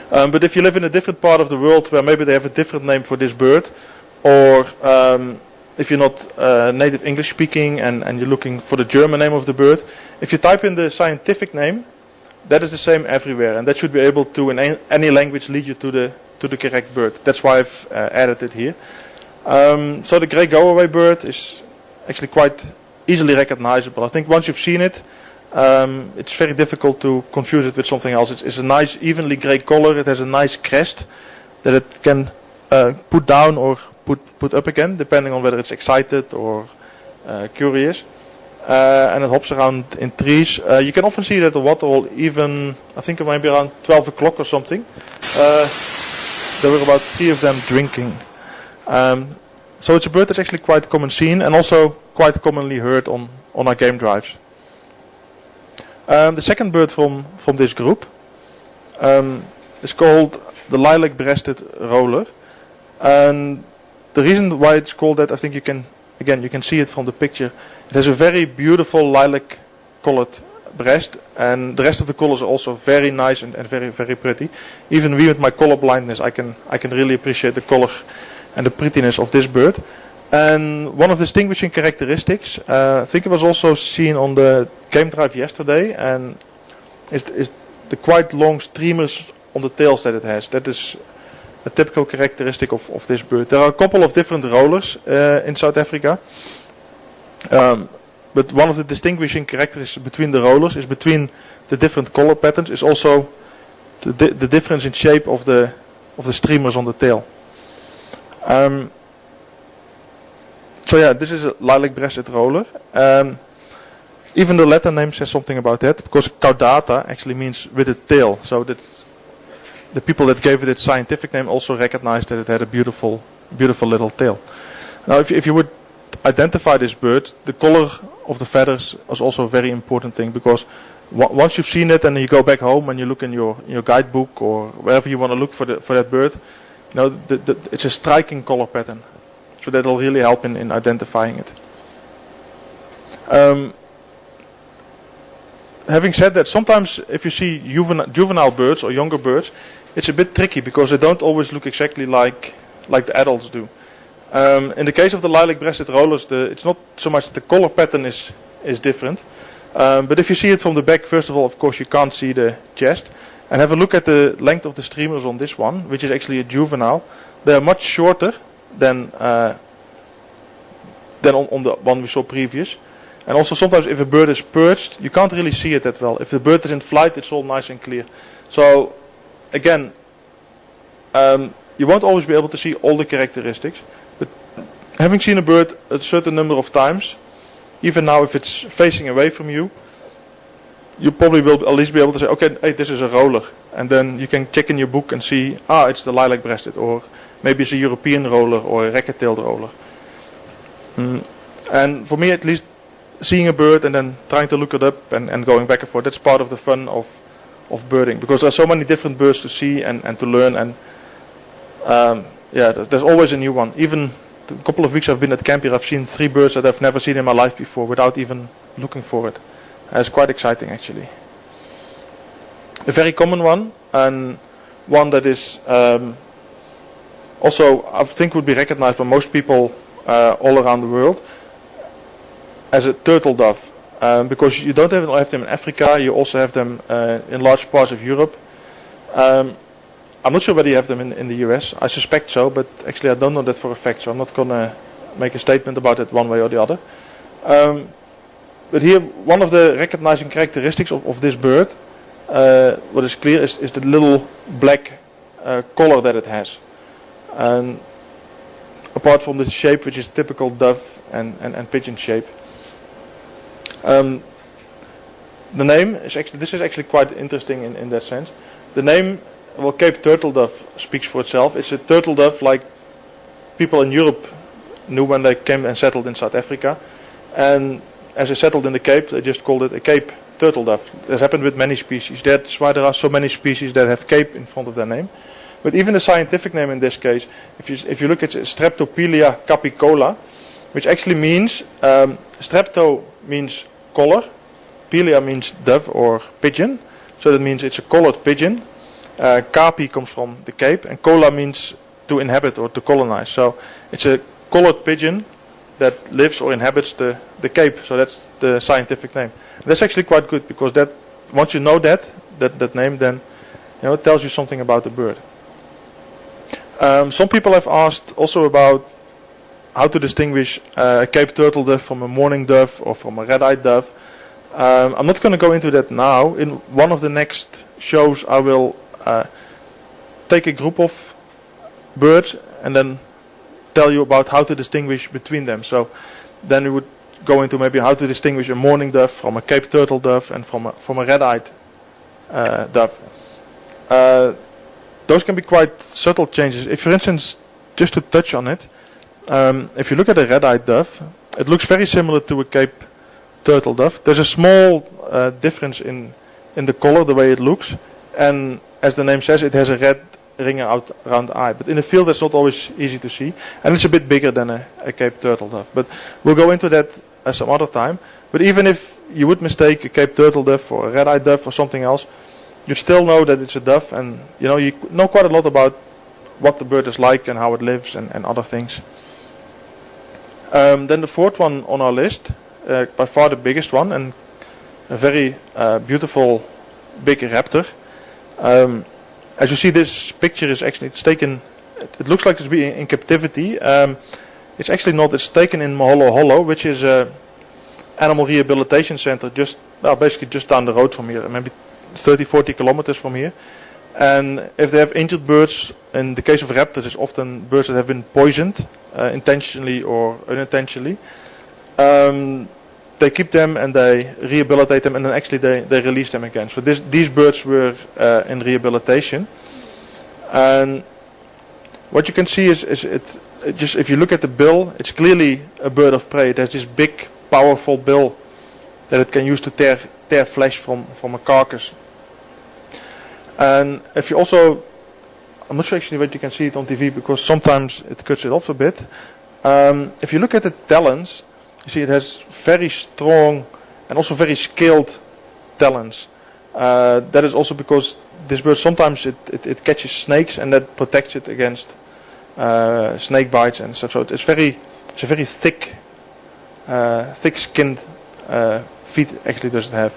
But if you live in a different part of the world where maybe they have a different name for this bird, or if you're not native English speaking and you're looking for the German name of the bird, if you type in the scientific name, that is the same everywhere, and that should be able to in any language lead you to the correct bird. That's why I've added it here. So the grey go-away bird is actually quite easily recognizable. I think once you've seen it, it's very difficult to confuse it with something else. It's a nice evenly grey color. It has a nice crest that it can put down or put up again, depending on whether it's excited or curious. And it hops around in trees. You can often see that the waterhole, even I think it might be around 12 o'clock or something. There were about 3 of them drinking. So it's a bird that's actually quite common seen and also quite commonly heard on our game drives. The second bird from this group is called the lilac-breasted roller, and the reason why it's called that, I think you can see it from the picture. It has a very beautiful lilac-colored breast, and the rest of the colors are also very nice and very, very pretty. Even me with my color blindness, I can really appreciate the color and the prettiness of this bird. And one of the distinguishing characteristics, I think it was also seen on the game drive yesterday, and is the quite long streamers on the tails that it has. That is a typical characteristic of this bird. There are a couple of different rollers in South Africa, but one of the distinguishing characteristics between the rollers is between the different color patterns is also the difference in shape of the streamers on the tail. So yeah, this is a lilac-breasted roller. Even the Latin name says something about that, because caudata actually means with a tail. So that's the people that gave it its scientific name also recognized that it had a beautiful, beautiful little tail. Now, if you would identify this bird, the color of the feathers is also a very important thing, because once you've seen it and you go back home and you look in your guidebook or wherever you want to look for that bird, you know, it's a striking color pattern. So that will really help in identifying it. Having said that, sometimes if you see juvenile birds or younger birds, it's a bit tricky because they don't always look exactly like the adults do. In the case of the lilac-breasted rollers, it's not so much that the color pattern is different, but if you see it from the back, first of all, of course, you can't see the chest. And have a look at the length of the streamers on this one, which is actually a juvenile. They are much shorter than on the one we saw previous. And also sometimes if a bird is perched, you can't really see it that well. If the bird is in flight, it's all nice and clear. So again, you won't always be able to see all the characteristics, but having seen a bird a certain number of times, even now if it's facing away from you, you probably will at least be able to say, okay, hey, this is a roller. And then you can check in your book and see, it's the lilac-breasted, or maybe it's a European roller or a racket-tailed roller. And for me at least, seeing a bird and then trying to look it up and going back and forth, that's part of the fun of birding, because there are so many different birds to see and to learn, and there's always a new one. Even a couple of weeks I've been at camp here, I've seen 3 birds that I've never seen in my life before without even looking for it. It's quite exciting actually. A very common one, and one that is also I think would be recognized by most people all around the world as a turtle dove, because you don't have them in Africa, you also have them in large parts of Europe. I'm not sure whether you have them in the US, I suspect so, but actually I don't know that for a fact, so I'm not going to make a statement about it one way or the other. But here, one of the recognizing characteristics of this bird, what is clear, is the little black collar that it has. And apart from the shape, which is typical dove and pigeon shape. The name is actually quite interesting in that sense. The name, well, Cape Turtle Dove speaks for itself. It's a turtle dove like people in Europe knew when they came and settled in South Africa. And as they settled in the Cape, they just called it a Cape Turtle Dove. This happened with many species. That's why there are so many species that have Cape in front of their name. But even the scientific name in this case, if you look at Streptopilia capicola, which actually means, strepto means collar, pilia means dove or pigeon, so that means it's a collared pigeon, Kapi comes from the Cape, and Kola means to inhabit or to colonize. So it's a colored pigeon that lives or inhabits the Cape. So that's the scientific name. That's actually quite good, because that once you know that name, then it tells you something about the bird. Some people have asked also about how to distinguish a Cape turtle dove from a mourning dove or from a red-eyed dove. I'm not going to go into that now. In one of the next shows I will take a group of birds and then tell you about how to distinguish between them. So then we would go into maybe how to distinguish a mourning dove from a Cape turtle dove and from a red-eyed dove. Those can be quite subtle changes. If, for instance, just to touch on it, if you look at a red-eyed dove, it looks very similar to a Cape turtle dove. There's a small difference in the color, the way it looks, and as the name says, it has a red ring out around the eye. But in the field, that's not always easy to see, and it's a bit bigger than a Cape turtle dove. But we'll go into that some other time. But even if you would mistake a Cape turtle dove for a red-eyed dove or something else, you still know that it's a dove, and you know quite a lot about what the bird is like and how it lives and other things. Then the fourth one on our list, by far the biggest one, and a very beautiful big raptor. As you see, this picture is actually, it's taken, it looks like it's being in captivity. It's actually not, it's taken in Maholo Hollow, which is a animal rehabilitation center basically just down the road from here, maybe 30-40 kilometers from here. And if they have injured birds, in the case of raptors, it's often birds that have been poisoned, intentionally or unintentionally. They keep them and they rehabilitate them, and then actually they release them again. So these birds were in rehabilitation. And what you can see is it just, if you look at the bill, it's clearly a bird of prey. It has this big, powerful bill that it can use to tear flesh from a carcass. And if you also, I'm not sure actually whether you can see it on TV, because sometimes it cuts it off a bit. If you look at the talons, you see it has very strong and also very scaled talons. That is also because this bird sometimes it catches snakes, and that protects it against snake bites and stuff. So it's a very thick skinned feet actually does it have.